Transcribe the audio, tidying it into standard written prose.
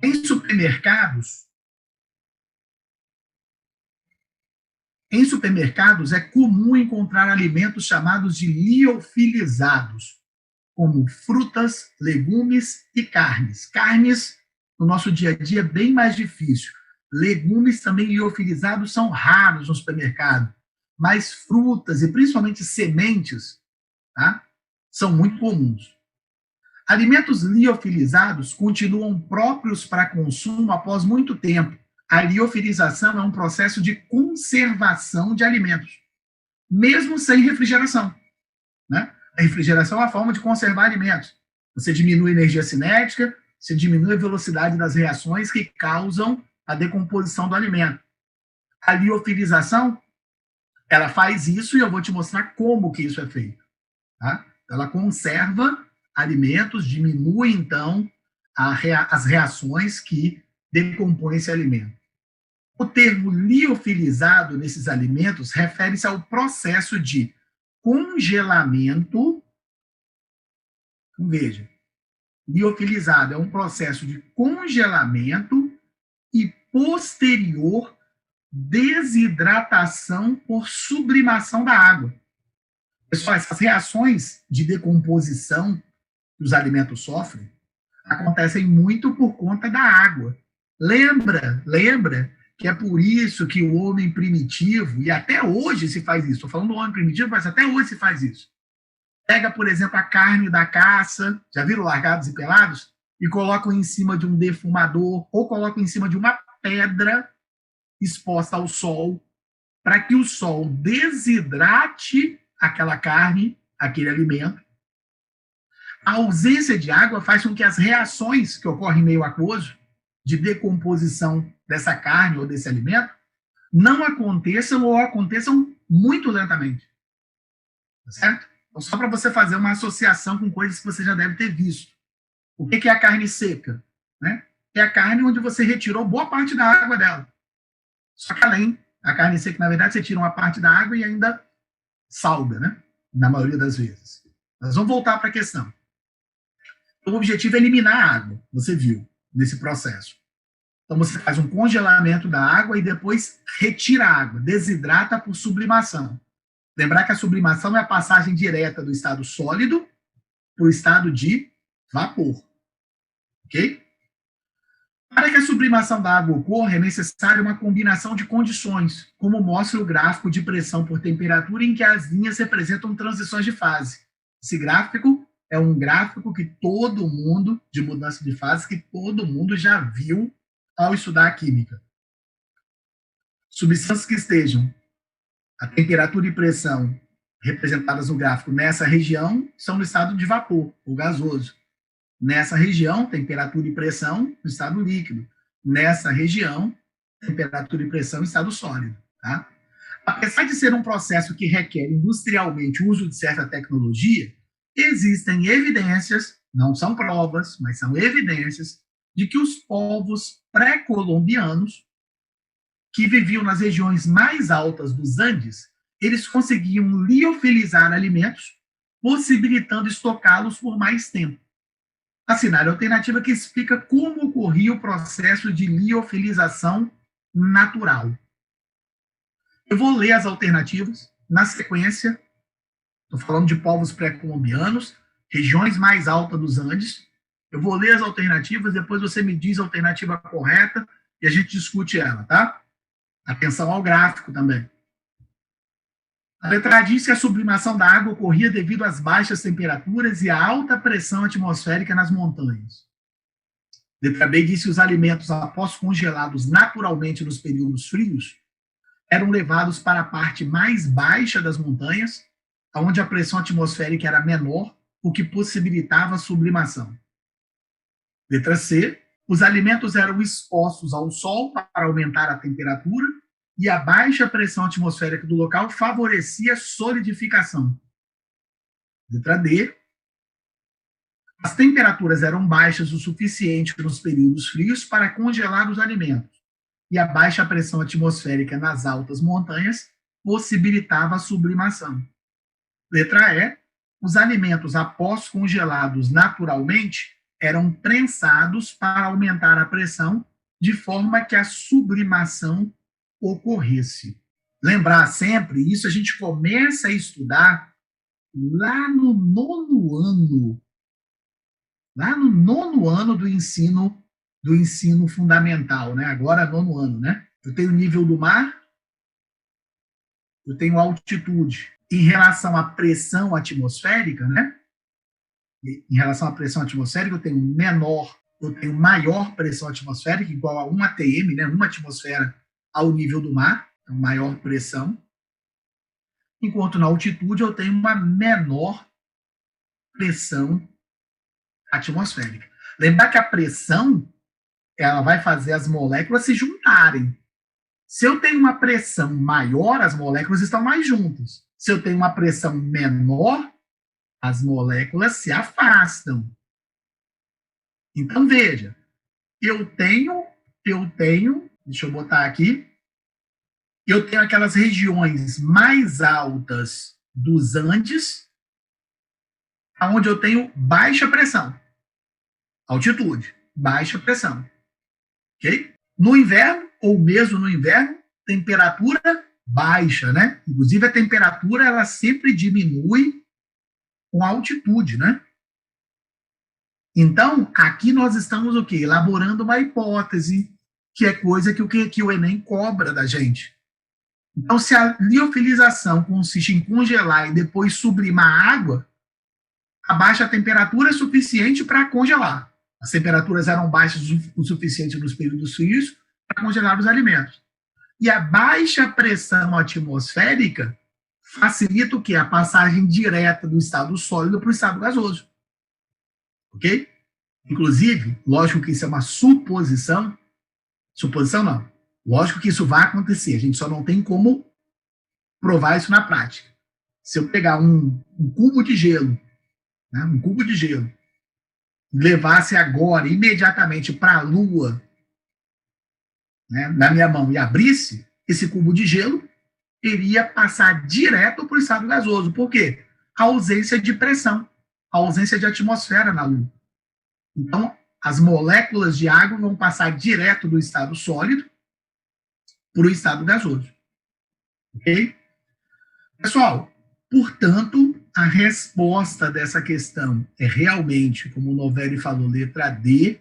Em supermercados, Em supermercados é comum encontrar alimentos chamados de liofilizados, como frutas, legumes e carnes. Carnes, no nosso dia a dia, é bem mais difícil. Legumes também liofilizados são raros no supermercado, mas frutas e principalmente sementes, tá, são muito comuns. Alimentos liofilizados continuam próprios para consumo após muito tempo. A liofilização é um processo de conservação de alimentos, mesmo sem refrigeração, né? A refrigeração é uma forma de conservar alimentos. Você diminui a energia cinética, você diminui a velocidade das reações que causam a decomposição do alimento. A liofilização, ela faz isso e eu vou te mostrar como que isso é feito. Tá? Ela conserva alimentos, diminui, então, as reações que decompõem esse alimento. O termo liofilizado nesses alimentos refere-se ao processo de congelamento. Veja, liofilizado é um processo de congelamento e posterior desidratação por sublimação da água. Pessoal, essas reações de decomposição que os alimentos sofrem acontecem muito por conta da água. Lembra que é por isso que o homem primitivo, e até hoje se faz isso, estou falando do homem primitivo, mas até hoje se faz isso. Pega, por exemplo, a carne da caça, já viram Largados e Pelados? E colocam em cima de um defumador, ou colocam em cima de uma pedra exposta ao sol, para que o sol desidrate aquela carne, aquele alimento. A ausência de água faz com que as reações que ocorrem em meio aquoso, de decomposição dessa carne ou desse alimento, não aconteçam ou aconteçam muito lentamente. Tá certo? Então, só para você fazer uma associação com coisas que você já deve ter visto. O que é a carne seca? Né? É a carne onde você retirou boa parte da água dela. Só que além, a carne seca, na verdade, você tira uma parte da água e ainda salga, né? Na maioria das vezes. Mas vamos voltar para a questão. O objetivo é eliminar a água, você viu, nesse processo. Então, você faz um congelamento da água e depois retira a água, desidrata por sublimação. Lembrar que a sublimação é a passagem direta do estado sólido para o estado de vapor. Ok? Para que a sublimação da água ocorra, é necessária uma combinação de condições, como mostra o gráfico de pressão por temperatura, em que as linhas representam transições de fase. Esse gráfico é um gráfico que todo mundo, de mudança de fase, que todo mundo já viu ao estudar a química. Substâncias que estejam a temperatura e pressão representadas no gráfico nessa região são no estado de vapor, ou gasoso. Nessa região, temperatura e pressão no estado líquido. Nessa região, temperatura e pressão em estado sólido. Tá? Apesar de ser um processo que requer industrialmente o uso de certa tecnologia, existem evidências, não são provas, mas são evidências, de que os povos pré-colombianos, que viviam nas regiões mais altas dos Andes, eles conseguiam liofilizar alimentos, possibilitando estocá-los por mais tempo. A cenário alternativa que explica como ocorria o processo de liofilização natural. Eu vou ler as alternativas na sequência. Estou falando de povos pré-colombianos, regiões mais altas dos Andes. Eu vou ler as alternativas, depois você me diz a alternativa correta e a gente discute ela, tá? Atenção ao gráfico também. A letra A diz que a sublimação da água ocorria devido às baixas temperaturas e à alta pressão atmosférica nas montanhas. Letra B diz que os alimentos, após congelados naturalmente nos períodos frios, eram levados para a parte mais baixa das montanhas, onde a pressão atmosférica era menor, o que possibilitava a sublimação. Letra C, os alimentos eram expostos ao sol para aumentar a temperatura e a baixa pressão atmosférica do local favorecia a solidificação. Letra D, as temperaturas eram baixas o suficiente nos períodos frios para congelar os alimentos, e a baixa pressão atmosférica nas altas montanhas possibilitava a sublimação. Letra E, os alimentos após congelados naturalmente eram prensados para aumentar a pressão de forma que a sublimação ocorresse. Lembrar sempre, isso a gente começa a estudar lá no nono ano do ensino fundamental, né? Agora nono ano, né? Eu tenho o nível do mar, eu tenho altitude. Em relação à pressão atmosférica, né? Em relação à pressão atmosférica, eu tenho maior pressão atmosférica, igual a 1 atm, né? 1 atmosfera ao nível do mar, então maior pressão. Enquanto na altitude eu tenho uma menor pressão atmosférica. Lembrar que a pressão, ela vai fazer as moléculas se juntarem. Se eu tenho uma pressão maior, as moléculas estão mais juntas. Se eu tenho uma pressão menor, as moléculas se afastam. Então, veja, eu tenho, deixa eu botar aqui, eu tenho aquelas regiões mais altas dos Andes, onde eu tenho baixa pressão. Altitude, baixa pressão. Ok? No inverno, ou mesmo no inverno, temperatura baixa, né? Inclusive, a temperatura, ela sempre diminui com a altitude, né? Então, aqui nós estamos o quê? Elaborando uma hipótese, que é coisa que o Enem cobra da gente. Então, se a liofilização consiste em congelar e depois sublimar a água, a baixa temperatura é suficiente para congelar. As temperaturas eram baixas o suficiente nos períodos frios para congelar os alimentos. E a baixa pressão atmosférica facilita o quê? A passagem direta do estado sólido para o estado gasoso. Ok? Inclusive, lógico que isso é uma suposição. Suposição não. Lógico que isso vai acontecer. A gente só não tem como provar isso na prática. Se eu pegar um cubo de gelo, né, um cubo de gelo, levasse agora, imediatamente, para a Lua, né, na minha mão, e abrisse, esse cubo de gelo iria passar direto para o estado gasoso. Por quê? A ausência de pressão, a ausência de atmosfera na Lua. Então, as moléculas de água vão passar direto do estado sólido para o estado gasoso. Ok? Pessoal, portanto, a resposta dessa questão é realmente, como o Novelli falou, letra D,